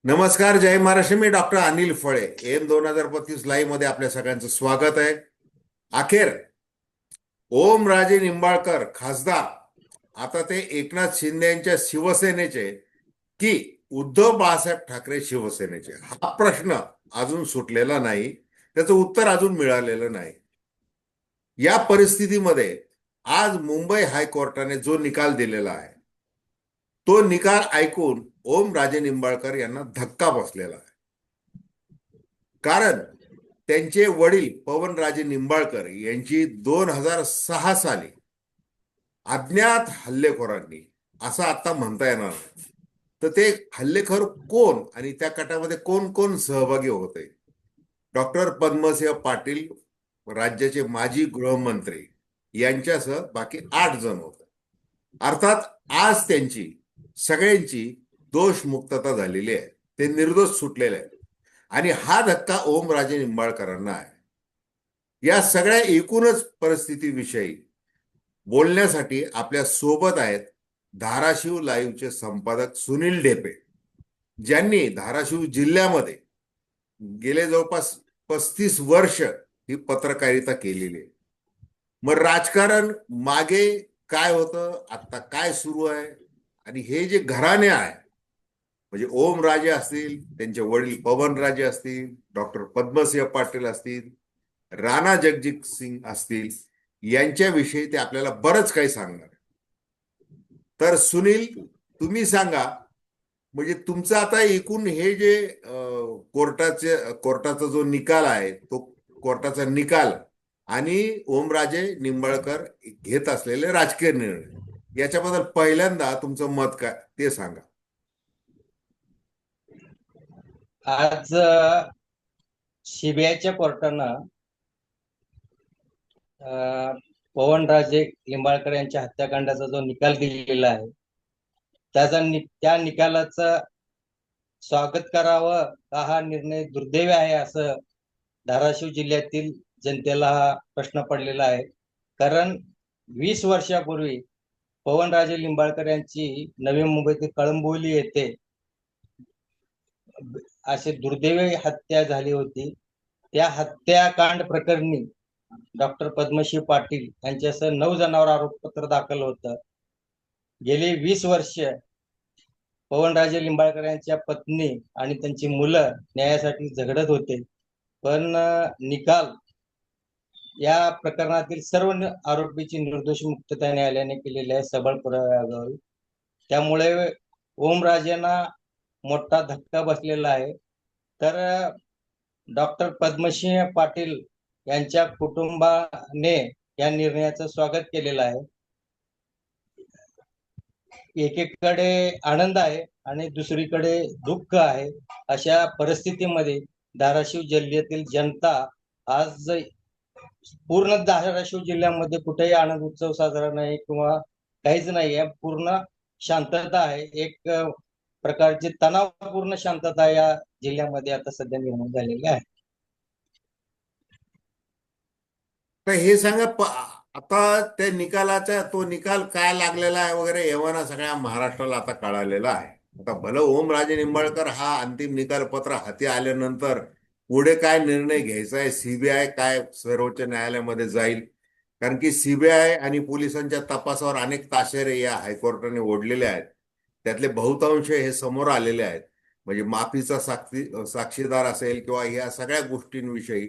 नमस्कार, जय महाराष्ट्र. मी डॉक्टर अनिल फळे. M 2035 live मध्ये आपल्या सगळ्यांचं स्वागत आहे. अखेर ओमराजे निंबाळकर खासदार आता ते एकनाथ शिंदे यांच्या शिवसेनेचे की उद्धव बाळासाहेब ठाकरे शिवसेनेचे, हा प्रश्न अजून सुटलेला नाही. त्याचं उत्तर अजून मिळालेलं नाही. या परिस्थितीमध्ये आज मुंबई हायकोर्टाने जो निकाल दिलेला आहे तो निकाल ऐकून ओमराजे निंबाळकर यांना धक्का बसलेला आहे. कारण त्यांचे वडील पवनराजे निंबाळकर यांची 2006 साली अज्ञात हल्लेखोरांनी, असं आता म्हणता येणार नाही, तर ते हल्लेखोर कोण आणि त्या कटामध्ये कोण कोण सहभागी होते. डॉक्टर पद्मसिंह पाटील, राज्याचे माजी गृहमंत्री, यांच्यासह बाकी 8 जण होते. अर्थात आज त्यांची सगळ्यांची दोषमुक्तता झालेली आहे. ते निर्दोष सुटलेले आहेत. आणि हा धक्का ओमराजे निंबाळकरांना आहे. या सगळ्या एकूणच परिस्थितीविषयी बोलण्यासाठी आपल्या सोबत आहेत धाराशिव लाईव्हचे संपादक सुनील ढेपे, ज्यांनी धाराशिव जिल्ह्यामध्ये गेले जवळपास 35 वर्ष ही पत्रकारिता केलेली आहे. मग राजकारण मागे काय होतं, आता काय सुरू आहे, आणि हे जे घराणे आहे, म्हणजे ओमराजे असतील, त्यांचे वडील पवनराजे असतील, डॉक्टर पद्मसिंह पाटील असतील, राणा जगजित सिंग असतील, यांच्याविषयी ते आपल्याला बरंच काही सांगणार. तर सुनील, तुम्ही सांगा, म्हणजे तुमचं आता एकूण हे जे कोर्टाचा जो निकाल आहे, तो कोर्टाचा निकाल आणि ओमराजे निंबाळकर घेत असलेले राजकीय निर्णय, याच्याबद्दल पहिल्यांदा तुमचं मत काय ते सांगा. आज सीबीआयच्या कोर्टानं पवनराजे लिंबाळकर यांच्या हत्याकांडाचा जो निकाल दिलेला आहे त्या निकालाचं स्वागत करावं का हा निर्णय दुर्दैवी आहे असं धाराशिव जिल्ह्यातील जनतेला हा प्रश्न पडलेला आहे. कारण 20 वर्षापूर्वी पवनराजे लिंबाळकर यांची नवी मुंबईतील कळंबोली येथे अशी दुर्दैवी हत्या झाली होती. त्या हत्याकांड प्रकरणी डॉक्टर पद्मश्री पाटील यांच्यासह 9 जणांवर आरोपपत्र दाखल होतं. गेली 20 वर्ष पवनराजे लिंबाळकर यांच्या पत्नी आणि त्यांची मुलं न्यायासाठी झगडत होते. पण निकाल या प्रकरणातील सर्व आरोपीची निर्दोष मुक्तता न्यायालयाने केलेली आहे सबळ पुराव्यावर. त्यामुळे ओमराजेंना मोठा धक्का बसलेला आहे. तर डॉक्टर पद्मसिंह पाटील यांच्या कुटुंबाने या निर्णयाचं स्वागत केलेलं आहे. एकीकडे आनंद आहे आणि दुसरीकडे दुःख आहे. अशा परिस्थितीमध्ये धाराशिव जिल्ह्यातील जनता आज पूर्ण धाराशिव जिल्ह्यामध्ये कुठेही आनंद उत्सव साजरा नाही किंवा काहीच नाही आहे. पूर्ण शांतता आहे. एक प्रकारची तणावपूर्ण शांतता या जिल्ह्यामध्ये आता सध्या निर्माण झालेली आहे. तर हे सांगा, आता त्या निकालाचा तो निकाल काय लागलेला आहे वगैरे, एव्हाना सगळ्या महाराष्ट्राला आता कळालेला आहे. आता भलं ओमराजे निंबाळकर हा अंतिम निकाल पत्र हाती आल्यानंतर पुढे काय निर्णय घ्यायचा आहे, सीबीआय काय सर्वोच्च न्यायालयामध्ये जाईल, कारण की सीबीआय आणि पोलिसांच्या तपासावर अनेक ताशेरे या हायकोर्टाने ओढलेले आहेत. त्यातले बहुतांश हे समोर आलेले आहेत. म्हणजे माफीचा साक्षीदार असेल किंवा या सगळ्या गोष्टींविषयी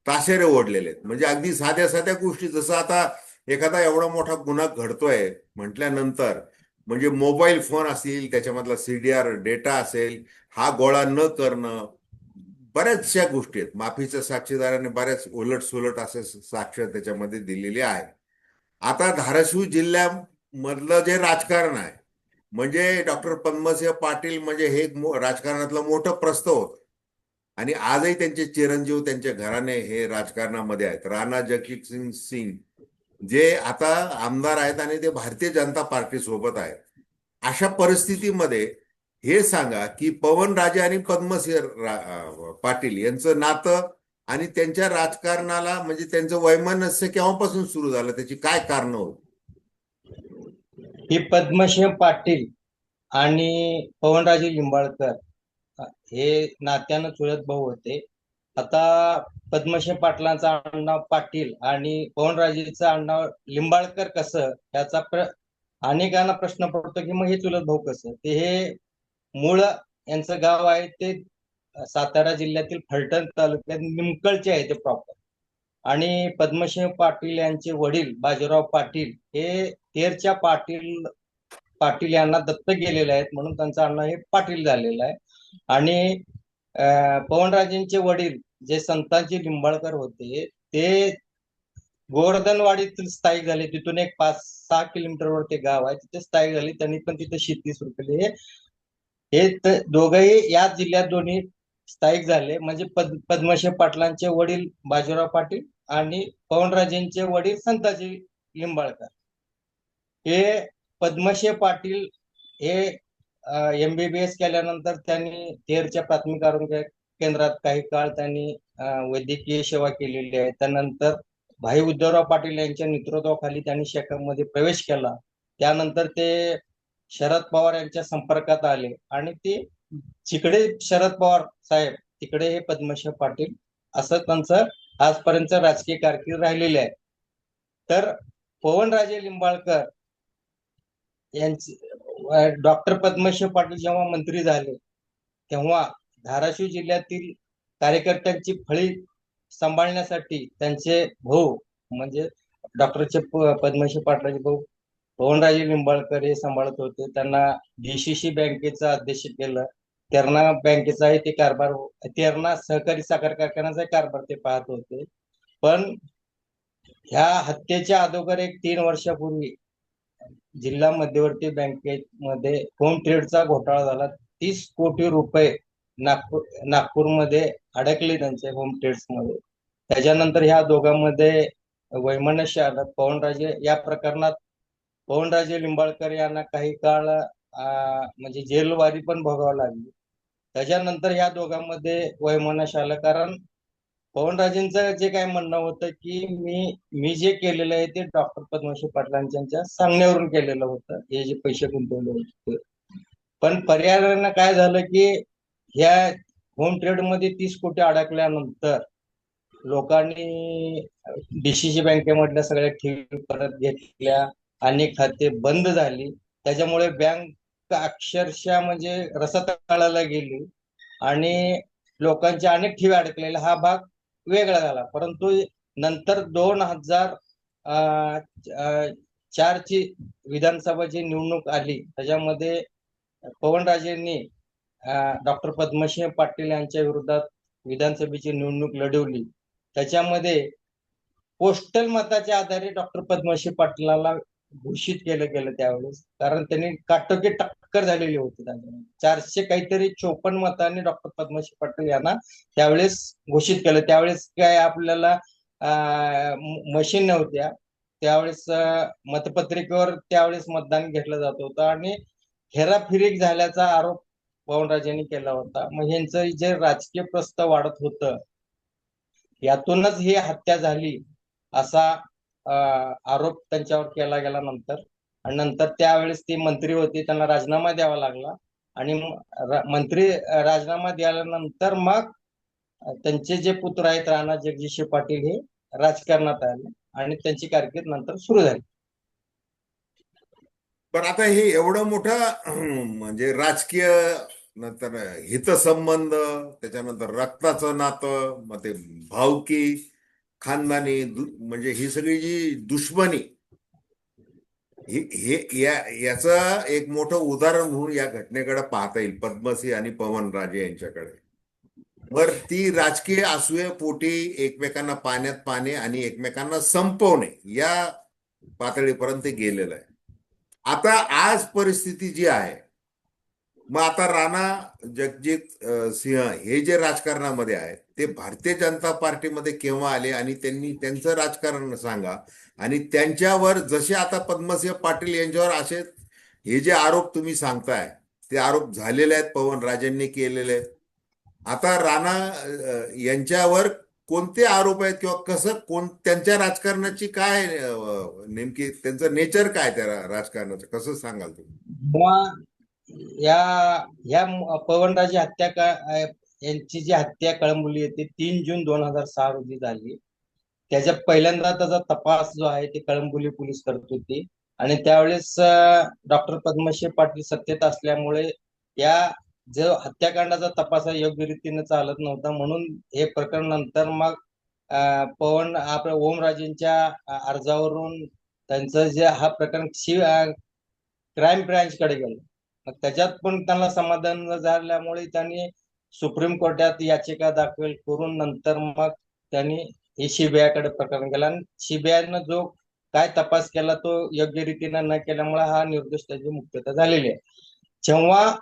ताशेरे ओढलेले आहेत. म्हणजे अगदी साध्या साध्या गोष्टी, जसं आता एखादा एवढा मोठा गुन्हा घडतोय म्हटल्यानंतर, म्हणजे मोबाईल फोन असतील, त्याच्यामधला सीडीआर डेटा असेल, हा गोळा न करणं, बऱ्याचशा गोष्टी आहेत. माफीच्या साक्षीदाराने बऱ्याच उलट सुलट असे साक्ष त्याच्यामध्ये दिलेली आहे. आता धाराशिव जिल्ह्यामधलं जे राजकारण आहे, म्हणजे डॉक्टर पद्मसिंह पाटील म्हणजे हे राजकारणातलं मोठं प्रस्ताव होतं. आणि आजही त्यांचे चिरंजीव, त्यांच्या घराणे हे राजकारणामध्ये आहेत. राणा जगजित सिंग जे आता आमदार आहेत आणि ते भारतीय जनता पार्टी सोबत आहेत. अशा परिस्थितीमध्ये हे सांगा की पवनराजे आणि पद्मसिंह पाटील यांचं नातं आणि त्यांच्या राजकारणाला, म्हणजे त्यांचं वैमनस्य केव्हापासून सुरू झालं, त्याची काय कारण होती? ही पद्मसिंह पाटील आणि पवनराजे लिंबाळकर हे नात्यानं चुलत भाऊ होते. आता पद्मश्री पाटलांचा आडनाव पाटील आणि पवनराजेचं आडनाव लिंबाळकर कसं, याचा अनेकांना प्रश्न पडतो की मग हे चुलत भाऊ कसं. ते हे मूळ यांचं गाव आहे ते सातारा जिल्ह्यातील फलटण तालुक्यात निमकळचे आहे ते प्रॉपर. आणि पद्मसिंह पाटील यांचे वडील बाजीराव पाटील हे तेरच्या पाटील पाटील यांना दत्तक गेलेले आहेत, म्हणून त्यांचं आडनाव हे पाटील झालेलं आहे. आणि पवनराजेंचे वडील जे संताजी लिंबाळकर होते ते गोवर्धनवाडीतील स्थायिक झाले. तिथून एक 5-6 किलोमीटरवर ते गाव आहे, तिथे स्थायिक झाले. त्यांनी पण तिथे शेती सुरू केली. हे दोघंही याच जिल्ह्यात दोन्ही स्थायिक झाले. म्हणजे पद्मश्री पाटलांचे वडील बाजीराव पाटील आणि पवनराजेंचे वडील संताजी लिंबाळकर. हे पद्मश्री पाटील हे MBBS केल्यानंतर त्यांनी तेरच्या प्राथमिक आरोग्य केंद्रात काही काळ त्यांनी वैद्यकीय सेवा केलेली आहे. त्यानंतर भाई उद्धवराव पाटील यांच्या नेतृत्वाखाली त्यांनी शेकापमध्ये प्रवेश केला. त्यानंतर ते शरद पवार यांच्या संपर्कात आले आणि ते जिकडे शरद पवार साहेब तिकडे हे पद्मश्री पाटील, असं त्यांचं आजपर्यंत राजकीय कारकीर्द राहिलेली आहे. तर पवनराजे लिंबाळकर यांचे डॉक्टर पद्मश्री पाटील जेव्हा मंत्री झाले तेव्हा धाराशिव जिल्ह्यातील कार्यकर्त्यांची फळी सांभाळण्यासाठी त्यांचे भाऊ म्हणजे डॉक्टरचे पद्मश्री पाटलाचे भाऊ पवनराजे लिंबाळकर हे सांभाळत होते. त्यांना DCC बँकेचं अध्यक्ष केलं. तेरणा बँकेचाही ते कारभार, तेरणा सहकारी साखर कारखान्याचा कारभार ते पाहत होते. पण ह्या हत्येच्या अगोदर एक 3 वर्षापूर्वी जिल्हा मध्यवर्ती बँकेमध्ये होम ट्रेडचा घोटाळा झाला. 30 कोटी रुपये नागपूरमध्ये अडकले त्यांचे होम ट्रेड्स मध्ये. त्याच्यानंतर ह्या दोघांमध्ये वैमनस्य आलं. पवनराजे या प्रकरणात पवनराजे लिंबाळकर यांना काही काळ म्हणजे जेलवारी पण भोगावं लागली. त्याच्यानंतर ह्या दोघांमध्ये वैमनस्य आलं, कारण पवनराजेंचं जे काय म्हणणं होतं की मी जे केलेलं आहे ते डॉक्टर पद्मश्री पाटलांच्या सांगण्यावरून केलेलं होतं, हे जे पैसे गुंतवले होते. पण पर्यायानं काय झालं की ह्या होम ट्रेड मध्ये 30 कोटी अडकल्यानंतर लोकांनी DCC बँकेमधल्या सगळ्या ठेवी परत घेतल्या, अनेक खाते बंद झाली. त्याच्यामुळे बँक अक्षरशः म्हणजे रसातळाला गेली आणि लोकांच्या अनेक ठेवी अडकलेला हा भाग वेगळा झाला. परंतु नंतर 2004 ची विधानसभाची निवडणूक आली, त्याच्यामध्ये पवनराजेंनी डॉक्टर पद्मसिंह पाटील यांच्या विरोधात विधानसभेची निवडणूक लढवली. त्याच्यामध्ये पोस्टल मताच्या आधारे डॉक्टर पद्मश्री पाटलाला घोषित केलं गेलं त्यावेळेस, कारण त्यांनी काटोकी टक्कर झालेली होती. त्यांच्या 454 मतांनी डॉक्टर पद्मश्री पाटील यांना त्यावेळेस घोषित केलं. त्यावेळेस काय आपल्याला मशीन नव्हत्या, त्यावेळेस मतपत्रिकेवर त्यावेळेस मतदान घेतलं जात होतं आणि हेराफेरी झाल्याचा आरोप पवनराजेंनी केला होता. मग यांचं जे राजकीय प्रस्ताव वाढत होतं, यातूनच ही हत्या झाली असा आरोप त्यांच्यावर केला गेला. नंतर त्यावेळेस ते मंत्री होते, त्यांना राजीनामा द्यावा लागला आणि मंत्री राजीनामा दिल्यानंतर मग त्यांचे जे पुत्र आहेत राणा जगजितसिंह पाटील हे राजकारणात आले आणि त्यांची कारकीर्द नंतर सुरू झाली. पण आता हे एवढं मोठं म्हणजे राजकीय, नंतर हितसंबंध, त्याच्यानंतर रक्ताचं नातं, मग ते भावकी, खानदानी, म्हणजे ही सगळी जी दुश्मनी, याचं एक मोठं उदाहरण म्हणून या घटनेकडे पाहता येईल, पद्मसिंह आणि पवनराजे यांच्याकडे. वर ती राजकीय असूये पोटी एकमेकांना पाण्यात पाणी आणि एकमेकांना संपवणे या पातळीपर्यंत गेलेलं आहे. आता आज परिस्थिती जी आहे, मग आता राणा जगजित सिंह हे जे राजकारणामध्ये आहेत ते भारतीय जनता पार्टीमध्ये केव्हा आले आणि त्यांनी त्यांचं राजकारण सांगा. आणि त्यांच्यावर जसे आता पद्मसिंह पाटील यांच्यावर असे हे जे आरोप तुम्ही सांगताय ते आरोप झालेले आहेत, पवनराजेंनी केलेले आहेत. आता राणा यांच्यावर कोणते आरोप आहेत किंवा कसं त्यांच्या राजकारणाची काय नेमकी त्यांचं नेचर काय त्या राजकारणाचं कसं सांगाल तुम्ही? या ह्या पवनराजे यांची जी हत्या कळंबुली येते 3 जून 2006 रोजी झाली. त्याच्या पहिल्यांदा त्याचा तपास जो आहे ते कळंबुली पोलीस करत होते आणि त्यावेळेस डॉक्टर पद्मश्री पाटील सत्तेत असल्यामुळे या जो हत्याकांडाचा तपास हा योग्य रीतीने चालत नव्हता, म्हणून हे प्रकरण नंतर मग पवन आपल्या ओमराजेंच्या अर्जावरून त्यांचं जे हा प्रकरण क्राईम ब्रँच कडे गेलं. मग त्याच्यात पण त्यांना समाधान न झाल्यामुळे त्यांनी सुप्रीम कोर्टात याचिका दाखल करून नंतर मग त्यांनी हे सीबीआय कडे प्रकरण केलं आणि सीबीआयनं जो काय तपास केला तो योग्य रीतीने न केल्यामुळे हा निर्दोष त्याची मुक्तता झालेली आहे. जेव्हा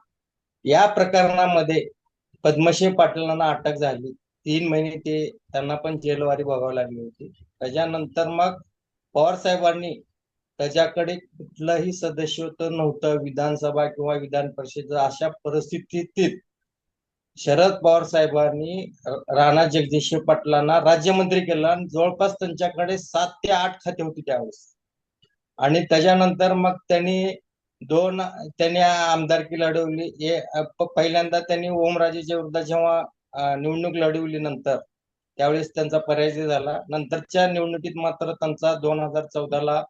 या प्रकरणामध्ये पद्मश्री पाटलांना अटक झाली, 3 महिने त्यांना पण जेलवारी भोगावी लागली होती. त्याच्यानंतर मग पवार साहेबांनी त्याच्याकडे कुठलंही सदस्यत्व नव्हतं विधानसभा किंवा विधान परिषद, अशा परिस्थितीत शरद पवार साहेबांनी राणा जगदीश पाटलांना राज्यमंत्री केलं आणि जवळपास त्यांच्याकडे 7 ते 8 खाते होती त्यावेळेस. आणि त्याच्यानंतर मग त्यांनी आमदारकी लढवली. पहिल्यांदा त्यांनी ओमराजेच्या विरुद्ध जेव्हा निवडणूक लढवली नंतर त्यावेळेस त्यांचा पराजय झाला. नंतरच्या निवडणुकीत मात्र त्यांचा 2014ला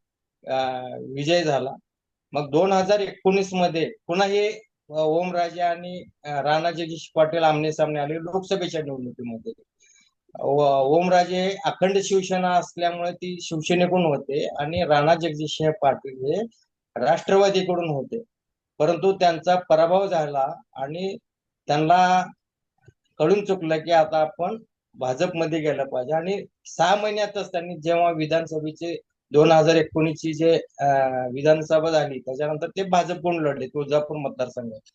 विजय झाला. मग 2019 मध्ये पुन्हा हे ओमराजे आणि राणा जगदीश पाटील आमने सामने आले लोकसभेच्या निवडणुकीमध्ये. ओमराजे अखंड शिवसेना असल्यामुळे ती शिवसेनेकडून होते आणि राणा जगदीश पाटील हे राष्ट्रवादीकडून होते. परंतु त्यांचा पराभव झाला आणि त्यांना कळून चुकलं की आता आपण भाजपमध्ये गेलं पाहिजे. आणि 6 महिन्यातच त्यांनी जेव्हा विधानसभेचे 2019ची जे विधानसभा झाली त्याच्यानंतर ते भाजपकडून लढले तुळजापूर मतदारसंघात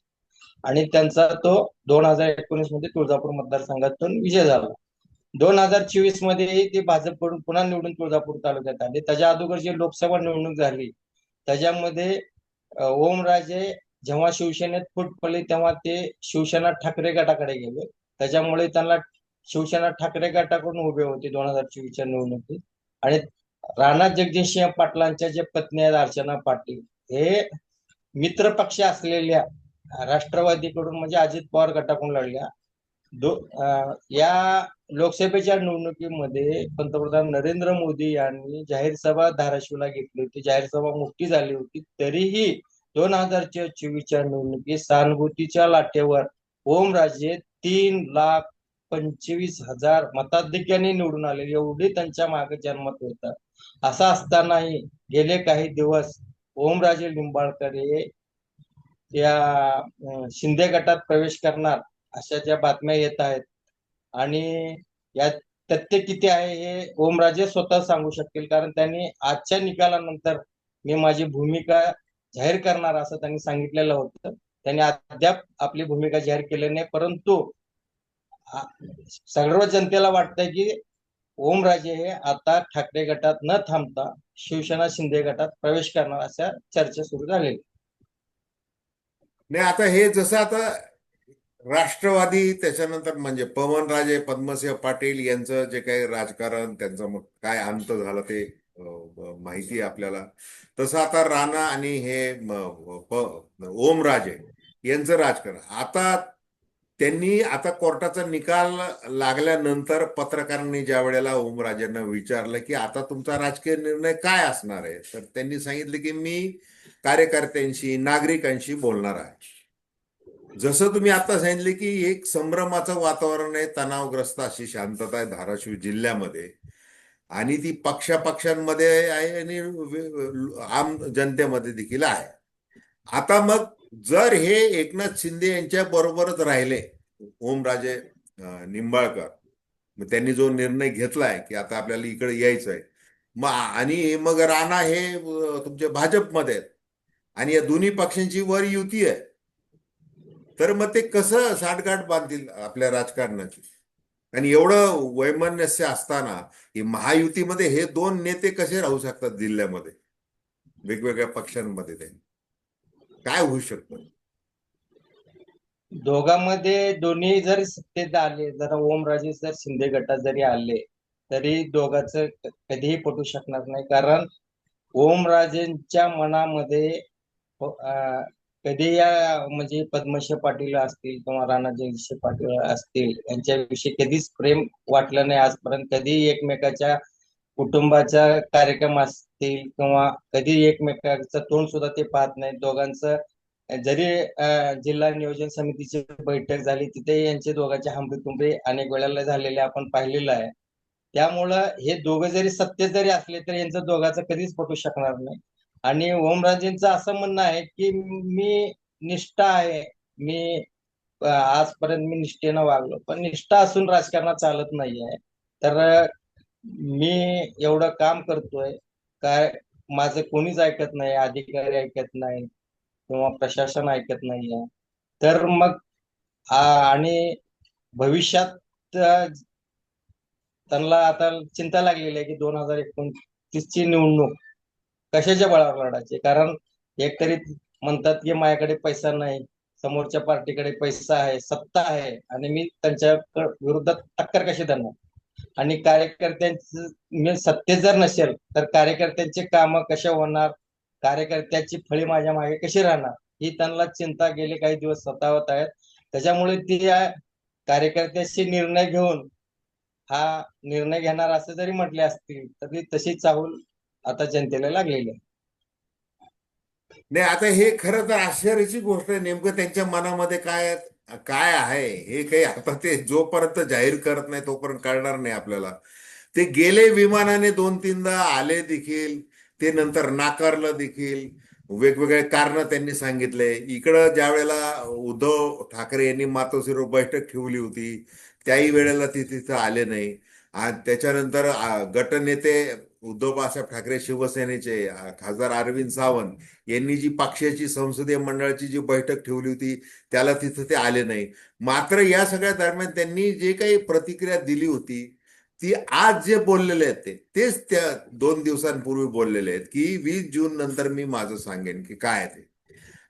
आणि त्यांचा तो 2019 मध्ये तुळजापूर मतदारसंघातून विजय झाला. 2024 मध्ये ते भाजपकडून पुन्हा निवडून तुळजापूर तालुक्यात आले. त्याच्या अगोदर जी लोकसभा निवडणूक झाली त्याच्यामध्ये ओमराजे जेव्हा शिवसेनेत फूट पडली तेव्हा ते शिवसेना ठाकरे गटाकडे गेले. त्याच्यामुळे त्यांना शिवसेना ठाकरे गटाकडून उभे होते 2024च्या निवडणुकीत. आणि राणा जगदीशसिंह पाटलांच्या जे पत्नी आहेत अर्चना पाटील हे मित्र पक्ष असलेल्या राष्ट्रवादीकडून म्हणजे अजित पवार गटाकडून लढल्या. या लोकसभेच्या निवडणुकीमध्ये पंतप्रधान नरेंद्र मोदी यांनी जाहीर सभा धाराशिवला घेतली होती. जाहीर सभा मोठी झाली होती. तरीही 2024च्या निवडणुकीत सहानुभूतीच्या लाटेवर ओमराजे 3,25,000 मताधिक्याने निवडून आले. एवढी त्यांच्या मागे जनमत होतं. असं असतानाही गेले काही दिवस ओमराजे निंबाळकर हे या शिंदे गटात प्रवेश करणार अशा ज्या बातम्या येत आहेत आणि यात तथ्य किती आहे हे ओमराजे स्वतः सांगू शकतील, कारण त्यांनी आजच्या निकालानंतर मी माझी भूमिका जाहीर करणार असं त्यांनी सांगितलेलं होतं. त्यांनी अद्याप आपली भूमिका जाहीर केली नाही, परंतु सर्व जनतेला वाटतंय की ओमराजे हे आता ठाकरे गटात न थांबता शिवसेना शिंदे गटात प्रवेश करणार अशा चर्चा सुरू झालेली. नाही, आता हे जसं आता राष्ट्रवादी त्याच्यानंतर म्हणजे पवनराजे पद्मसिंह पाटील यांचं जे काही राजकारण त्यांचं मग काय अंत झाला ते माहिती आहे आपल्याला. तसं आता राणा आणि हे ओमराजे यांचं राजकारण आता त्यांनी आता कोर्टाचा निकाल लागल्यानंतर पत्रकारांनी ज्या वेळेला ओमराजेंना विचारलं की आता तुमचा राजकीय निर्णय काय असणार आहे, तर त्यांनी सांगितलं की मी कार्यकर्त्यांशी नागरिकांशी बोलणार आहे. जसं तुम्ही आता सांगितले की एक संभ्रमाचं वातावरण आहे, तणावग्रस्त अशी शांतता आहे धाराशिव जिल्ह्यामध्ये आणि ती पक्षापक्षांमध्ये आहे आणि आम जनतेमध्ये देखील आहे. आता मग जर हे एकनाथ शिंदे यांच्या बरोबरच राहिले ओमराजे निंबाळकर, मग त्यांनी जो निर्णय घेतलाय की आता आपल्याला इकडे यायचंय मग आणि मग राणा हे तुमचे भाजपमध्ये आहेत आणि या दोन्ही पक्षांची वर युती आहे, तर मग ते कसं साठगाठ बांधतील आपल्या राजकारणाची. आणि एवढं वैमनस्य असताना की महायुतीमध्ये हे दोन नेते कसे राहू शकतात जिल्ह्यामध्ये वेगवेगळ्या पक्षांमध्ये, ते काय होऊ शकतं? दोघांमध्ये दोन्ही जरी सत्तेत आले, जर ओमराजे जर शिंदे गटात जरी आले तरी दोघांचं कधीही पटू शकणार नाही, कारण ओमराजेंच्या मनामध्ये कधी या म्हणजे पद्मश्री पाटील असतील किंवा राणाजगदीश पाटील असतील यांच्याविषयी कधीच प्रेम वाटलं नाही आजपर्यंत. कधी एकमेकाच्या कुटुंबाचा कार्यक्रम असतील किंवा कधी एकमेकाचं तोंड सुद्धा ते पाहत नाहीत. दोघांचं जरी जिल्हा नियोजन समितीची बैठक झाली तिथे यांचे दोघांचे हमबेतुंबे अनेक वेळेला झालेले आपण पाहिलेलं आहे. त्यामुळं हे दोघं जरी सत्य जरी असले तरी यांचं दोघांचं कधीच पटू शकणार नाही. आणि ओमराजेंचं असं म्हणणं आहे की मी निष्ठा आहे, मी आजपर्यंत मी निष्ठेनं वागलो, पण निष्ठा असून राजकारणात चालत नाही आहे. तर मी एवढं काम करतोय काय, माझं कोणीच ऐकत नाही, अधिकारी ऐकत नाही किंवा प्रशासन ऐकत नाहीये. तर मग आणि भविष्यात त्यांना आता चिंता लागलेली आहे की 2029 ची निवडणूक कशाच्या बळावर लढायची. कारण एकतरी म्हणतात की माझ्याकडे पैसा नाही, समोरच्या पार्टीकडे पैसा आहे, सत्ता आहे, आणि मी त्यांच्या विरोधात टक्कर कशी देणार. आणि कार्यकर्त्यांचं मी सत्तेत जर नसेल तर कार्यकर्त्यांची कामं कशा होणार, कार्यकर्त्याची फळी माझ्या मागे कशी राहणार, ही त्यांना चिंता गेले काही दिवस सतावत आहेत. त्याच्यामुळे ती या कार्यकर्त्याशी निर्णय घेऊन हा निर्णय घेणार असं जरी म्हटले असतील तरी तशी चाहूल आता जनतेला लागलेली आहे. नाही, आता हे खरं तर आश्चर्याची गोष्ट आहे. नेमकं त्यांच्या मनामध्ये काय काय आहे हे काही आता ते जोपर्यंत जाहीर करत नाही तोपर्यंत कळणार नाही आपल्याला. ते गेले विमानाने 2-3दा आले देखील, ते नंतर नाकारलं देखील. वेगवेगळे कारण त्यांनी सांगितले. इकडं ज्या वेळेला उद्धव ठाकरे यांनी मातोश्रीवर बैठक ठेवली होती त्याही वेळेला ते तिथं आले नाही. आणि त्याच्यानंतर गटनेते उद्धव बाळासाहेब ठाकरे शिवसेनेचे खासदार अरविंद सावंत यांनी जी पक्षाची संसदीय मंडळाची जी बैठक ठेवली होती त्याला तिथं ते आले नाही. मात्र या सगळ्या दरम्यान त्यांनी जे काही प्रतिक्रिया दिली होती ती आज जे बोललेले आहेत तेच त्या 2 दिवसांपूर्वी बोललेले आहेत की 20 जून नंतर मी माझं सांगेन की काय आहे ते.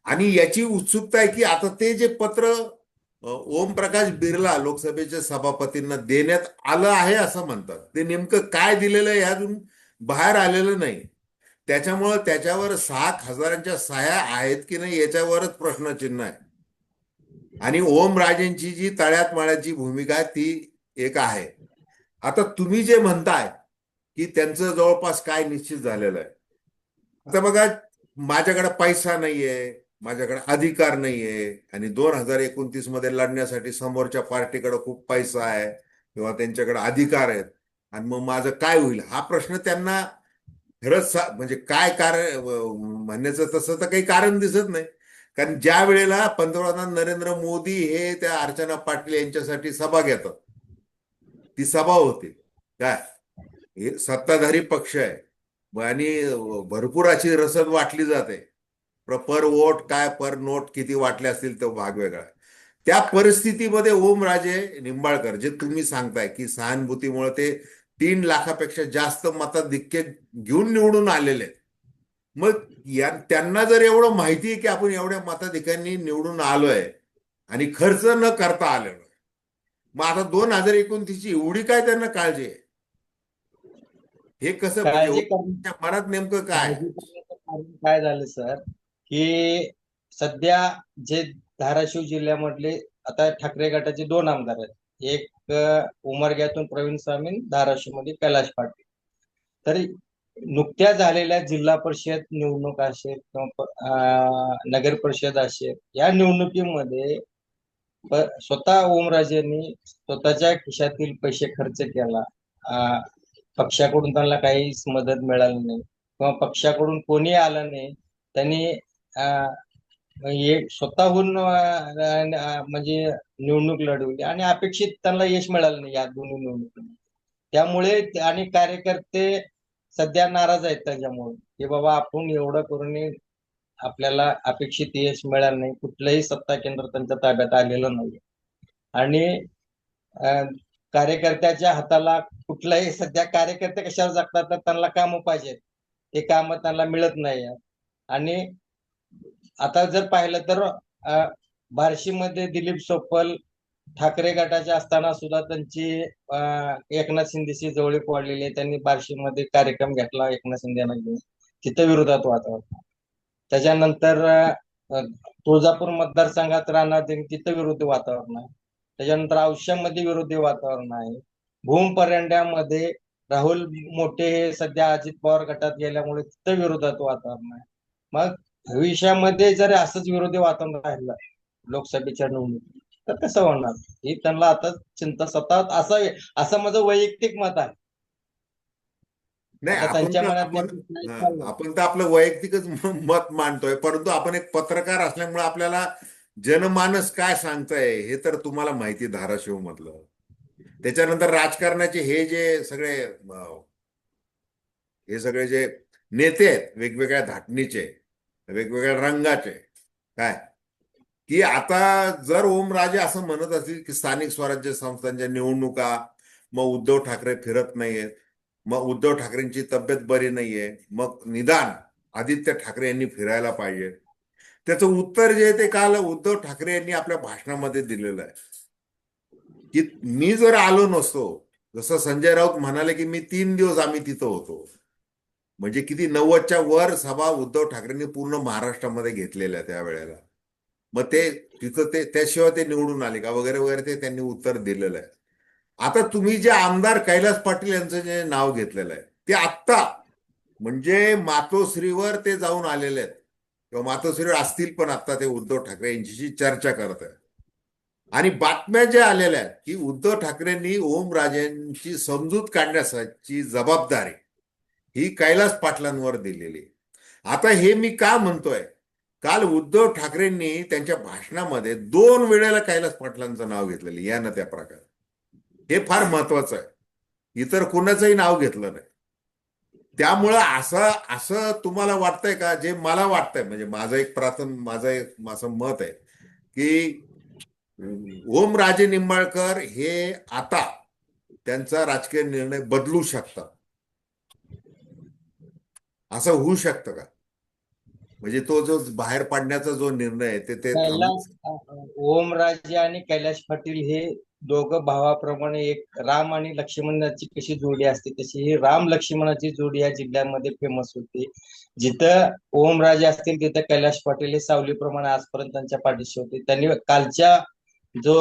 आणि याची उत्सुकता आहे की आता ते जे पत्र ओम प्रकाश बिर्ला लोकसभेच्या सभापतींना देण्यात आलं आहे असं म्हणतात, ते नेमकं काय दिलेलं आहे हे अजून बाहेर आलेलं नाही. त्याच्यामुळं त्याच्यावर 6 खासदारांच्या सह्या आहेत की नाही याच्यावरच प्रश्नचिन्ह आहे. आणि ओम राजेंची जी तळ्यात माळ्याची भूमिका आहे ती एक आहे. आता तुम्ही जे म्हणताय की त्यांचं जवळपास काय निश्चित झालेलं आहे. आता बघा, माझ्याकडे पैसा नाहीये, माझ्याकडे अधिकार नाहीये, आणि 2029 मध्ये लढण्यासाठी समोरच्या पार्टीकडे खूप पैसा आहे किंवा त्यांच्याकडे अधिकार आहेत, आणि मग माझं काय होईल हा प्रश्न त्यांना खरंच म्हणजे काय कारण म्हणण्याचं तसं तर काही कारण दिसत नाही. कारण ज्या वेळेला पंतप्रधान नरेंद्र मोदी हे त्या अर्चना पाटील यांच्यासाठी सभा घेतात, ती सभा होते काय, हे सत्ताधारी पक्ष आहे आणि भरपूर अशी रसद वाटली जाते. पर वोट काय पर नोट किती वाटले असतील तो भाग वेगळा. त्या परिस्थितीमध्ये ओमराजे निंबाळकर जे तुम्ही सांगताय की सहानुभूतीमुळे ते 3 लाखापेक्षा जास्त मताधिक्य घेऊन निवडून आलेले आहेत. मग त्यांना जर एवढं माहिती आहे की आपण एवढ्या मताधिक्यांनी निवडून आलोय आणि खर्च न करता आलेलो, मग आता 2029 एवढी काय त्यांना काळजी आहे? हे कसं म्हणजे काळजी ओमच्या मनात नेमकं काय आहे? काळजी करण्याचं कारण काय झालं सर, की सध्या जे धाराशिव जिल्ह्यामधले आता ठाकरे गटाचे 2 आमदार आहेत. एक उमरग्यातून प्रवीण स्वामी, धाराशिव मध्ये कैलाश पाटील. तरी नुकत्या झालेल्या जिल्हा परिषद निवडणूक असेल किंवा नगर परिषद असेल, या निवडणुकीमध्ये स्वतः ओमराजेंनी स्वतःच्या खिशातील पैसे खर्च केला. पक्षाकडून त्यांना काहीच मदत मिळाली नाही किंवा पक्षाकडून कोणी आलं नाही. त्यांनी स्वतःहून म्हणजे निवडणूक लढवली आणि अपेक्षित त्यांना यश मिळालं नाही या दोन्ही निवडणुकीमध्ये. त्यामुळे आणि कार्यकर्ते सध्या नाराज आहेत त्याच्यामुळे की बाबा आपण एवढं करून आपल्याला अपेक्षित यश मिळालं नाही, कुठलंही सत्ता केंद्र त्यांच्या ताब्यात आलेलं नाही. आणि कार्यकर्त्याच्या हाताला कुठलाही, सध्या कार्यकर्ते कशावर जगतात तर त्यांना कामं पाहिजेत, ते कामं त्यांना मिळत नाही. आणि आता जर पाहिलं तर बार्शीमध्ये दिलीप सोपल ठाकरे गटाचे असताना सुद्धा त्यांची एकनाथ शिंदेशी जवळीक वाढलेली आहे. त्यांनी बार्शीमध्ये कार्यक्रम घेतला एकनाथ शिंदेना घेऊन, तिथं विरोधात वातावरण. त्याच्यानंतर अ, तुळजापूर मतदारसंघात राहणार तिथं विरोधी वातावरण आहे. त्याच्यानंतर औष्यामध्ये विरोधी वातावरण आहे. भूम परंड्यामध्ये राहुल मोठे हे सध्या अजित पवार गटात गेल्यामुळे तिथं विरोधात वातावरण आहे. मग भविष्यामध्ये जर असंच विरोधी वातावरण राहिलं लोकसभेच्या निवडणुकीत तर कसं होणार? ही त्यांना आता चिंता सतत असं माझं वैयक्तिक मत आहे. नाही, आता आपण त्यांच्या तर मनात आपण नेमकं काय हा, चाललंय? आपण तर आपलं वैयक्तिकच मत मांडतोय, परंतु आपण एक पत्रकार असल्यामुळे आपल्याला जनमानस काय सांगताय हे तर तुम्हाला माहिती, धाराशिव मधलं. त्याच्यानंतर राजकारणाचे हे सगळे जे नेते आहेत वेगवेगळ्या धाटणीचे, वेगवेगळ्या रंगाचे, काय की आता जर ओमराजे असं म्हणत असतील की स्थानिक स्वराज्य संस्थांच्या निवडणुका, मग उद्धव ठाकरे फिरत नाहीयेत, मग उद्धव ठाकरेंची तब्येत बरी नाहीये, मग निदान आदित्य ठाकरे यांनी फिरायला पाहिजे. त्याचं उत्तर जे आहे ते काल उद्धव ठाकरे यांनी आपल्या भाषणामध्ये दिलेलं आहे की मी जर आलो नसतो, जसं संजय राऊत म्हणाले की मी 3 दिवस आम्ही तिथं होतो, म्हणजे किती 90च्या वर सभा उद्धव ठाकरेंनी पूर्ण महाराष्ट्रामध्ये घेतलेल्या त्यावेळेला. मग ते तिथं त्याशिवाय ते निवडून आले का वगैरे वगैरे ते त्यांनी उत्तर दिलेलं आहे. आता तुम्ही जे आमदार कैलास पाटील यांचं जे नाव घेतलेलं आहे ते आत्ता म्हणजे मातोश्रीवर ते जाऊन आलेले आहेत, किंवा मातोश्रीवर असतील, पण आता ते उद्धव ठाकरे यांच्याशी चर्चा करत आहेत. आणि बातम्या ज्या आलेल्या आहेत की उद्धव ठाकरेंनी ओमराजेंची समजूत काढण्याची जबाबदारी ही कैलास पाटलांवर दिलेली आहे. आता हे मी का म्हणतोय, काल उद्धव ठाकरेंनी त्यांच्या भाषणामध्ये 2 वेळेला कैलास पाटलांचं नाव घेतलेलं या ना त्या प्रकारे. हे फार महत्वाचं आहे, इतर कुणाचंही नाव घेतलं नाही. त्यामुळं असं असं तुम्हाला वाटतंय का, जे मला वाटतंय, म्हणजे माझं मत आहे की ओमराजे निंबाळकर हे आता त्यांचा राजकीय निर्णय बदलू शकतात, असं होऊ शकतं का? म्हणजे तो जो बाहेर पडण्याचा जो निर्णय आहे ते थांबू. कैलास ओमराजे आणि कैलाश पाटील हे दोघं भावाप्रमाणे, एक राम आणि लक्ष्मणाची कशी जोडी असते तशी ही राम लक्ष्मणाची जोडी या जिल्ह्यामध्ये फेमस होती. जिथं ओमराजे असतील तिथं कैलाश पाटील हे सावलीप्रमाणे आजपर्यंत त्यांच्या पाठीशी होते. त्यांनी कालच्या जो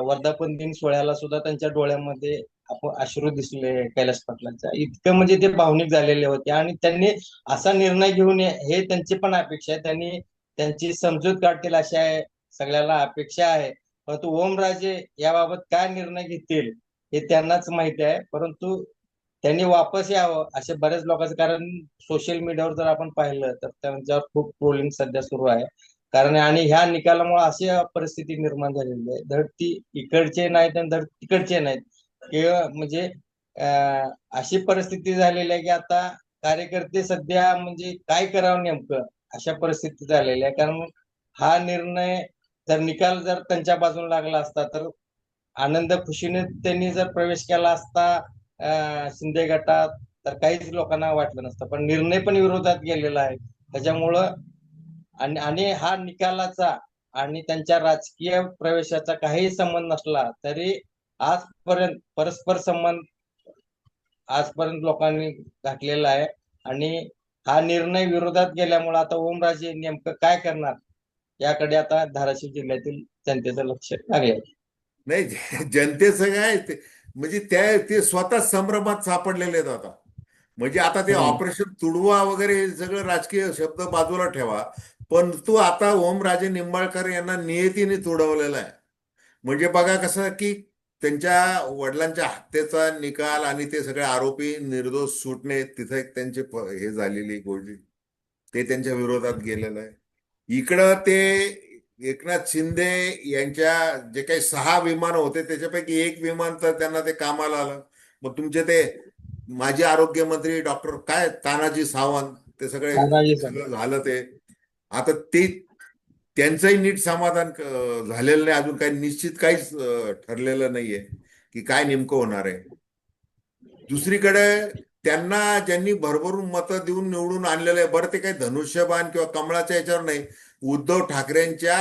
वर्धापन दिन सोहळ्याला सुद्धा त्यांच्या डोळ्यामध्ये अश्रू दिसले कैलास पाटलांच्या. इतकं म्हणजे ते भावनिक झालेले होते आणि त्यांनी असा निर्णय घेऊन हे त्यांची पण अपेक्षा आहे. त्यांनी त्यांची समजूत काढतील अशी आहे, सगळ्याला अपेक्षा आहे. परंतु ओमराजे याबाबत काय निर्णय घेतील हे त्यांनाच माहिती आहे. परंतु त्यांनी वापस यावं असे बरेच लोकांचं, कारण सोशल मीडियावर जर आपण पाहिलं तर त्यांच्यावर खूप ट्रोलिंग सध्या सुरू आहे. कारण आणि ह्या निकालामुळे अशी परिस्थिती निर्माण झालेली आहे, धड ती इकडचे नाहीत आणि धड तिकडचे नाहीत, किंवा म्हणजे अशी परिस्थिती झालेली आहे की आता कार्यकर्ते सध्या म्हणजे काय करावं नेमकं अशा परिस्थिती झालेली आहे. कारण हा निर्णय जर निकाल जर त्यांच्या बाजूने लागला असता तर आनंद खुशीने त्यांनी जर प्रवेश केला असता शिंदे गटात तर काहीच लोकांना वाटलं नसतं. पण निर्णय पण विरोधात गेलेला आहे. त्याच्यामुळं आणि हा निकालाचा आणि त्यांच्या राजकीय प्रवेशाचा काही संबंध नसला तरी आजपर्यंत परस्पर संबंध आजपर्यंत लोकांनी घातलेला आहे. आणि हा निर्णय विरोधात गेल्यामुळे आता ओमराजे नेमकं काय करणार याकडे आता धाराशिव जिल्ह्यातील जनतेचं लक्ष लागले. नाही, जनतेचं काय म्हणजे ते स्वतः संभ्रमात सापडलेले आहेत आता. म्हणजे आता ते हम्म. ऑपरेशन तुडवा वगैरे हे सगळं राजकीय शब्द बाजूला ठेवा, पण तो आता ओमराजे निंबाळकर यांना नियतीने तुडवलेला आहे. म्हणजे बघा कसं की त्यांच्या वडिलांच्या हत्येचा निकाल आणि ते सगळे आरोपी निर्दोष सुटणे, तिथे एक त्यांची हे झालेली गोष्टी, ते त्यांच्या विरोधात गेलेलं आहे. इकडं ते एकनाथ शिंदे यांच्या जे काही 6 विमानं होते त्याच्यापैकी एक विमान तर त्यांना ते कामाला आलं. मग तुमचे ते माजी आरोग्यमंत्री डॉक्टर काय तानाजी सावंत, ते तानाजी सगळं झालं ते. आता ते त्यांचंही नीट समाधान झालेलं नाही, अजून काही निश्चित काहीच ठरलेलं नाहीये की काय नेमकं होणार आहे. दुसरीकडे त्यांना ज्यांनी भरभरून मतं देऊन निवडून आणलेलं आहे, बरं ते काही धनुष्यबाण किंवा कमळाच्या याच्यावर नाही, उद्धव ठाकरेंच्या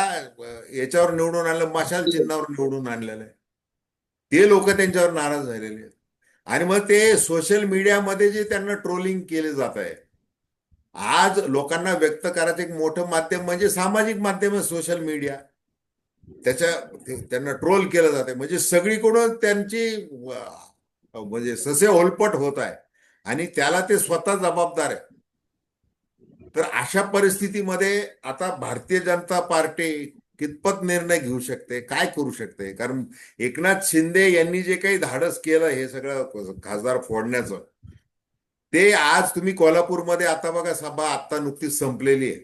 याच्यावर निवडून आणलं, मशाल चिन्हावर निवडून आणलेलं आहे. ते लोक त्यांच्यावर नाराज झालेले आहेत. आणि मग ते सोशल मीडियामध्ये जे त्यांना ट्रोलिंग केले जात आहे, आज लोकांना व्यक्त करायचं एक मोठं माध्यम म्हणजे सामाजिक माध्यम आहे, सोशल मीडिया. त्याच्या त्यांना ट्रोल केलं जाते, म्हणजे सगळीकडून त्यांची म्हणजे ससे ओलपट होत आहे आणि त्याला ते स्वतः जबाबदार आहे. तर अशा परिस्थितीमध्ये आता भारतीय जनता पार्टी कितपत निर्णय घेऊ शकते, काय करू शकते? कारण एकनाथ शिंदे यांनी जे काही धाडस केलं हे सगळं खासदार फोडण्याचं, ते आज तुम्ही कोल्हापूरमध्ये आता बघा, सभा आता नुकतीच संपलेली आहे.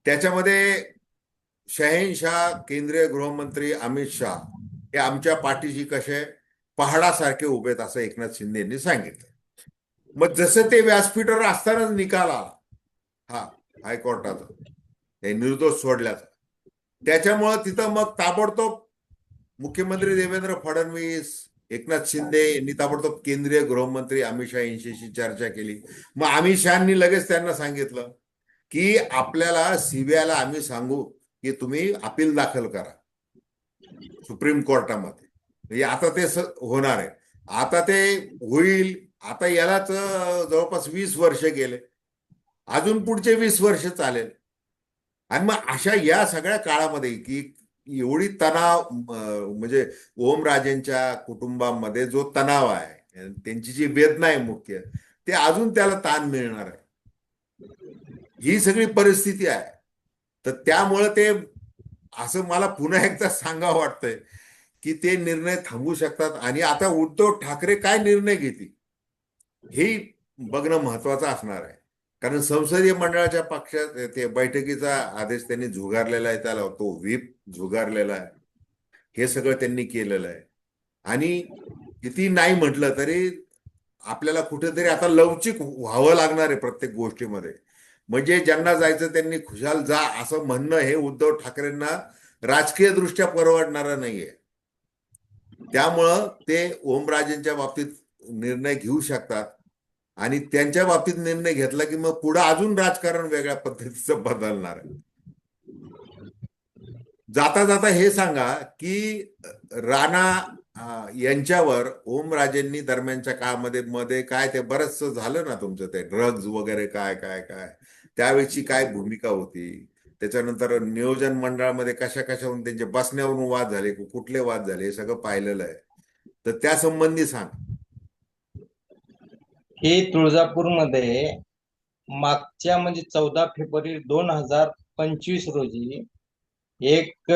त्याच्यामध्ये शहेनशाह केंद्रीय गृहमंत्री अमित शाह हे आमच्या पाठीशी कसे पहाडासारखे उभे आहेत असं एकनाथ शिंदे यांनी सांगितलं. मग जसं ते व्यासपीठावर असतानाच निकाल आला हा हायकोर्टाचा, ते निर्दोष सोडल्याचा, त्याच्यामुळं तिथं मग ताबडतोब मुख्यमंत्री देवेंद्र फडणवीस, एकनाथ शिंदे यांनी ताबडतोब केंद्रीय गृहमंत्री अमित शाह यांच्याशी चर्चा केली. मग अमित शहानी लगेच त्यांना सांगितलं की आपल्याला सीबीआयला आम्ही सांगू की तुम्ही अपील दाखल करा सुप्रीम कोर्टामध्ये. म्हणजे आता ते होणार आहे, आता ते होईल. आता यालाच जवळपास 20 वर्ष गेले, अजून पुढचे 20 वर्ष चालेल. आणि मग अशा या सगळ्या काळामध्ये की एवढी तणाव म्हणजे ओमराजेंच्या कुटुंबामध्ये जो तणाव आहे, त्यांची जी वेदना आहे मुख्य, ते अजून त्याला ताण मिळणार आहे, ही सगळी परिस्थिती आहे. तर त्यामुळे ते असं मला पुन्हा एकदा सांगावं वाटतंय की ते निर्णय थांबवू शकतात. आणि आता उद्धव ठाकरे काय निर्णय घेतील हे बघणं महत्वाचं असणार आहे. कारण संसदीय मंडळाच्या पक्षात ते बैठकीचा आदेश त्यांनी झुगारलेला आहे, त्याला तो व्हीप झुगारलेला आहे, हे सगळं त्यांनी केलेलं आहे. आणि किती नाही म्हटलं तरी आपल्याला कुठेतरी आता लवचिक व्हावं लागणार आहे प्रत्येक गोष्टीमध्ये. म्हणजे ज्यांना जायचं त्यांनी खुशाल जा असं म्हणणं हे उद्धव ठाकरेंना राजकीय दृष्ट्या परवडणारं नाहीये. त्यामुळं ते ओमराजेंच्या बाबतीत निर्णय घेऊ शकतात. आणि त्यांच्या बाबतीत निर्णय घेतला की मग पुढे अजून राजकारण वेगळ्या पद्धतीचं बदलणार आहे. जाता जाता हे सांगा की राणा यांच्यावर ओमराजेंनी दरम्यानच्या काळामध्ये मध्ये काय ते बरंच झालं ना तुमचं, ते ड्रग्ज वगैरे काय काय काय त्यावेळची काय भूमिका होती, त्याच्यानंतर नियोजन मंडळामध्ये कशा कशावरून त्यांचे बसण्यावरून वाद झाले, कुठले वाद झाले, हे सगळं पाहिलेलं आहे. तर त्या संबंधी सांग. ही तुळजापूरमध्ये मागच्या म्हणजे 14 फेब्रुवारी 2025 रोजी एक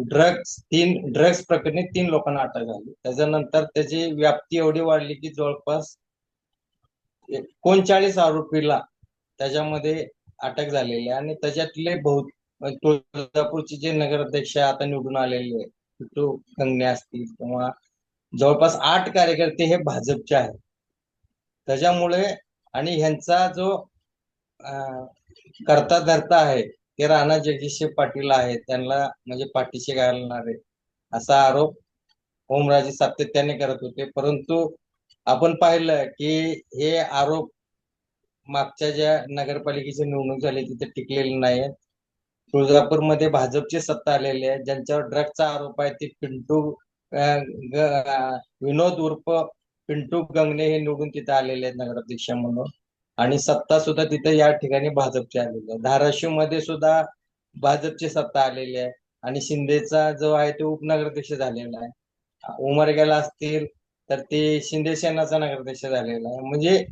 ड्रग्स प्रकरणी 3 लोकांना अटक झाली. त्याच्यानंतर त्याची व्याप्ती एवढी वाढली की जवळपास 39 आरोपीला त्याच्यामध्ये अटक झालेली आहे. आणि त्याच्यातले बहुत तुळजापूरचे जे नगराध्यक्ष आता निवडून आलेले आहेत, किट्टू कंगणे असतील किंवा जवळपास 8 कार्यकर्ते हे भाजपचे आहेत. त्याच्यामुळे आणि ह्यांचा जो करता धरता आहे ते राणा जगजितसिंह पाटील आहेत, त्यांना म्हणजे पाठीशी घालणारे असा आरोप ओमराजे सातत्याने करत होते. परंतु आपण पाहिलं की हे आरोप मागच्या ज्या नगरपालिकेची निवडणूक झाली तिथे टिकलेले नाहीत. तुळजापूरमध्ये भाजपची सत्ता आलेली आहे. ज्यांच्यावर ड्रग्जचा आरोप आहे ते विनोद उर्फ पिंटू गंगणे हे निवडून तिथे आलेले आहेत नगराध्यक्ष म्हणून. आणि सत्ता सुद्धा तिथे या ठिकाणी भाजपची आलेली आहे. धाराशिव मध्ये सुद्धा भाजपची सत्ता आलेली आहे आणि शिंदेचा जो आहे तो उपनगराध्यक्ष झालेला आहे. उमरग्याला असतील तर ते शिंदे सेनाचा नगराध्यक्ष झालेला आहे. म्हणजे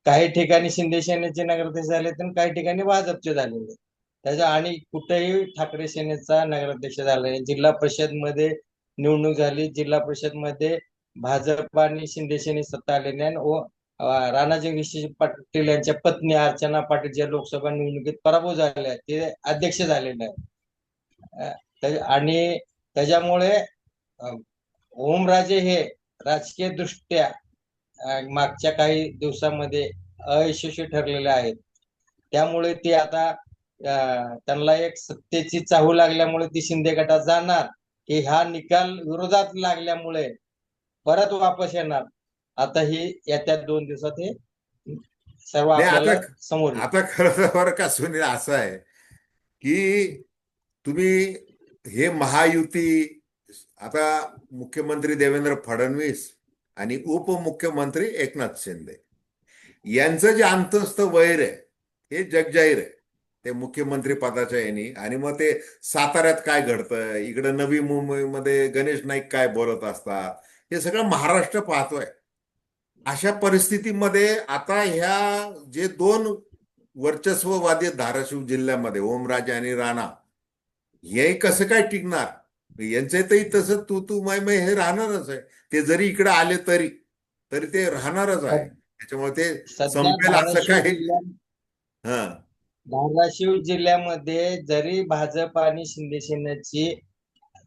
काही ठिकाणी शिंदे सेनेचे नगराध्यक्ष झाले तर काही ठिकाणी भाजपचे झालेले. त्याच्या आणि कुठेही ठाकरे सेनेचा नगराध्यक्ष झालाय. जिल्हा परिषद मध्ये निवडणूक झाली, जिल्हा परिषद मध्ये भाजप आणि शिंदे सेने सत्ता आलेली आहे. राणा जगजितसिंह पाटील यांच्या पत्नी अर्चना पाटील ज्या लोकसभा निवडणुकीत पराभव झाल्या ते अध्यक्ष झालेले आहेत. आणि त्याच्यामुळे ओमराजे हे राजकीय दृष्ट्या मागच्या काही दिवसामध्ये अयशस्वी ठरलेले आहेत. त्यामुळे ते आता त्यांना एक सत्तेची चाहूल लागल्यामुळे ती शिंदे गटात जाणार की ह्या निकाल विरोधात लागल्यामुळे परत वापस येणार. आता ही येत्या 2 दिवसात हे सर्व नाही आता आपल्याला समोर येईल. आता खरं तर बरं का सुनील, असं आहे की तुम्ही हे महायुती, आता मुख्यमंत्री देवेंद्र फडणवीस आणि उपमुख्यमंत्री एकनाथ शिंदे यांचं जे अंतस्थ वैर आहे हे जगजाहीर आहे. ते मुख्यमंत्री पदाच्या यांनी, आणि मग ते साताऱ्यात काय घडतं, इकडं नवी मुंबईमध्ये गणेश नाईक काय बोलत असतात, हे सगळं महाराष्ट्र पाहतोय. अशा परिस्थितीमध्ये आता ह्या जे दोन वर्चस्ववादी आहेत धाराशिव जिल्ह्यामध्ये, ओमराजे आणि राणा, हे कसं काय टिकणार? यांचंही तसं तू मै हे राहणारच आहे. ते जरी इकडे आले तरी तरी ते राहणारच आहे. सद- त्याच्यामुळे ते सध्या संपेल असं काय. हा. धाराशिव जिल्ह्यामध्ये जरी भाजप आणि शिंदे सेनेची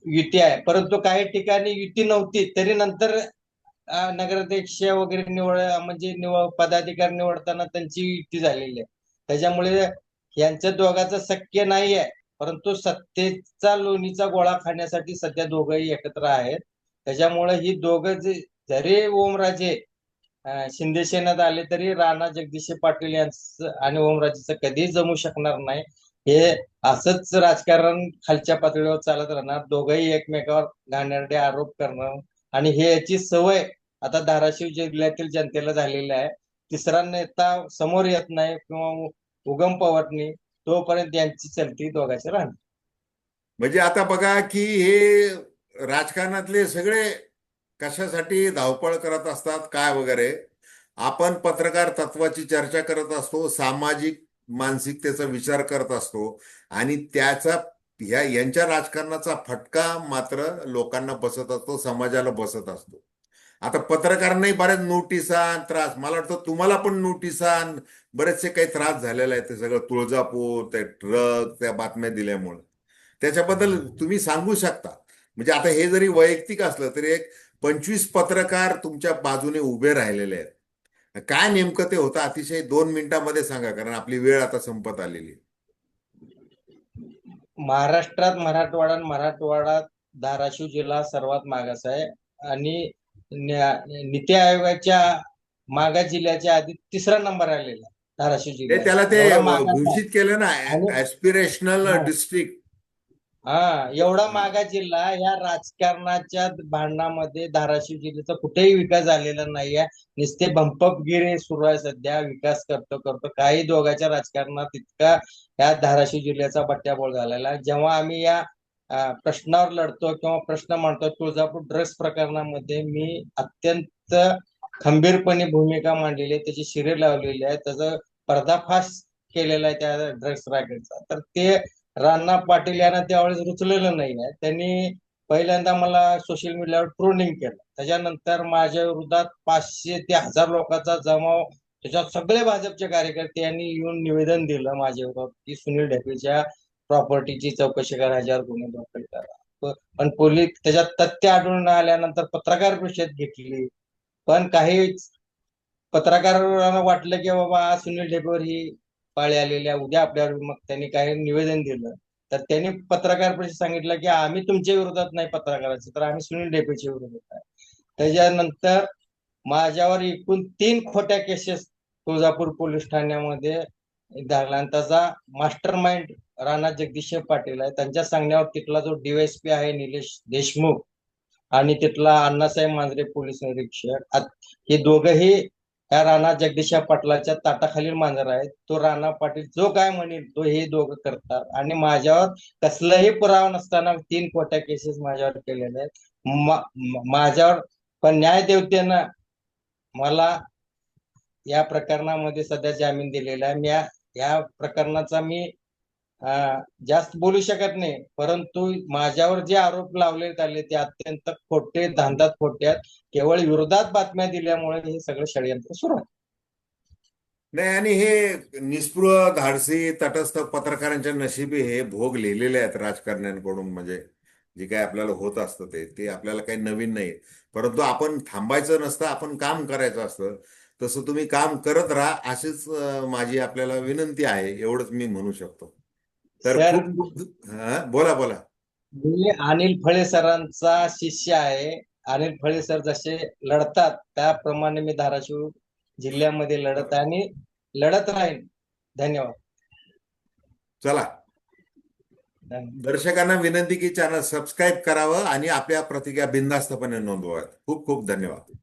युती आहे, परंतु काही ठिकाणी युती नव्हती तरी नंतर नगराध्यक्ष वगैरे म्हणजे पदाधिकारी निवडताना त्यांची युती झालेली आहे. त्याच्यामुळे यांच्या दोघांचं शक्य नाही आहे, परंतु सत्तेचा लोणीचा गोळा खाण्यासाठी सध्या दोघंही एकत्र आहेत. त्याच्यामुळे ही दोघं जरी ओमराजे शिंदे सेनेत आले तरी राणा जगदीश पाटील यांचं आणि ओमराजेचं कधीच जमू शकणार नाही. हे असंच राजकारण खालच्या पातळीवर चालत राहणार, दोघंही एकमेकावर घाणेरडे आरोप करणार, आणि हे याची सवय आता धाराशिव जिल्ह्यातील जनतेला झालेली आहे. तिसरा नेता समोर येत नाही किंवा उगम पवत नाही तोपर्यंत यांची चलती दोघांची राहणार. म्हणजे आता बघा की हे राजकारणातले सगळे कशासाठी धावपळ करत असतात काय वगैरे. आपण पत्रकार तत्वाची चर्चा करत असतो, सामाजिक मानसिकतेचा विचार करत असतो, आणि त्याचा यांच्या राजकारणाचा फटका मात्र लोकांना बसत असतो, समाजाला बसत असतो. आता पत्रकारांनाही बऱ्याच नोटिसा त्रास, मला वाटतं तुम्हाला पण नोटिसा बरेचसे काही त्रास झालेले आहेत. ते सगळं तुळजापूर, ते ट्रक, त्या बातम्या दिल्यामुळे त्याच्याबद्दल तुम्ही सांगू शकता? म्हणजे आता हे जरी वैयक्तिक असलं तरी एक 25 पत्रकार तुमच्या बाजूने उभे राहिलेले आहेत. काय नेमकं ते होतं अतिशय 2 मिनिटांमध्ये सांगा, कारण आपली वेळ आता संपत आलेली आहे. महाराष्ट्रात मराठवाडा धाराशिव जिल्हा सर्वात मागास आहे, आणि नीती आयोगाच्या मागास जिल्ह्याच्या आधी तिसरा नंबर आलेला धाराशिव ते त्याला जिल्ह्याचा, ते एवढा मागास आहे. घोषित केलं ना, आणि ऍस्पिरेशनल डिस्ट्रिक्ट. एवढा मागास जिल्हा, या राजकारणाच्या भांडणामध्ये धाराशिव जिल्ह्याचा कुठेही विकास झालेला नाहीये. नुसते भंपकगिरी सुरू आहे सध्या, विकास करतो करतो. काही दोघांच्या राजकारणात इतका या धाराशिव जिल्ह्याचा बट्ट्याबोळ झालेला आहे. जेव्हा आम्ही या प्रश्नावर लढतो किंवा प्रश्न मांडतो, तुळजापूर ड्रग्स प्रकरणामध्ये मी अत्यंत खंबीरपणे भूमिका मांडलेली आहे, त्याची शिरे लावलेली आहे, त्याचा पर्दाफाश केलेला आहे त्या ड्रग्स रॅकेटचा. तर ते राणा पाटील यांना त्यावेळेस रुचलेलं नाही आहे. त्यांनी पहिल्यांदा मला सोशल मीडियावर ट्रोलिंग केलं, त्याच्यानंतर माझ्या विरोधात 500 ते 1000 लोकांचा जमाव, त्याच्यात सगळे भाजपचे कार्यकर्ते यांनी येऊन निवेदन दिलं माझ्या विरोधात की सुनील ढेपेच्या प्रॉपर्टीची चौकशी करा, ह्याच्यावर गुन्हे दाखल करा. पण पोलीस त्याच्यात तथ्य आढळून आल्यानंतर पत्रकार परिषद घेतली, पण काही पत्रकारांना वाटलं की बाबा सुनील ढेपेवर ही पाळी आलेली आहे, उद्या आपल्यावर, मग त्यांनी काही निवेदन दिलं. तर त्यांनी पत्रकार परिषद सांगितलं की आम्ही तुमच्या विरोधात नाही पत्रकाराचे, तर आम्ही सुनील ढेपेच्या विरोधात आहे. त्याच्यानंतर माझ्यावर एकूण 3 खोट्या केसेस तुळजापूर पोलीस ठाण्यामध्ये झाला, आणि त्याचा मास्टर माइंड राणा जगदीश पाटील आहे. त्यांच्या सांगण्यावर तिथला जो डीवायएसपी आहे निलेश देशमुख, आणि तिथला अण्णासाहेब मांजरे पोलीस निरीक्षक, हे दोघंही या राणा जगदीश पाटलाच्या ताटाखालील मांजर आहेत. तो राणा पाटील जो काय म्हणेल तो हे दोघं करतात, आणि माझ्यावर कसलाही पुरावा नसताना 3 खोट्या केसेस माझ्यावर केलेल्या आहेत. माझ्यावर पण न्यायदेवतेनं मला या प्रकरणामध्ये सध्या जामीन दिलेला आहे. या प्रकरणाचा मी जास्त बोलू शकत नाही, परंतु माझ्यावर जे आरोप लावलेले आले ते अत्यंत खोटे, धांदात खोटे आहेत. केवळ विरोधात बातम्या दिल्यामुळे हे सगळं षडयंत्र सुरू आहे. नाही, आणि हे निस्पृह, धाडसी, तटस्थ पत्रकारांच्या नशिबी हे भोग लिहिलेले आहेत राजकारण्यांकडून. म्हणजे जे काय आपल्याला होत असतं ते आपल्याला काही नवीन नाही. परंतु आपण थांबायचं नसतं, आपण काम करायचं असतं. तसं तुम्ही काम करत राहा, अशीच माझी आपल्याला विनंती आहे. एवढंच मी म्हणू शकतो. तर सर, खूप खूप बोला बोला. मी अनिल फळे सरांचा शिष्य आहे. अनिल फळे सर जसे लढतात त्याप्रमाणे मी धाराशिव जिल्ह्यामध्ये लढत आहे आणि लढत राहीन. धन्यवाद. चला, दर्शकांना विनंती की चॅनल सबस्क्राईब करावं आणि आपल्या प्रतिक्रिया बिनधास्तपणे नोंदवाव्यात. खूप खूप धन्यवाद.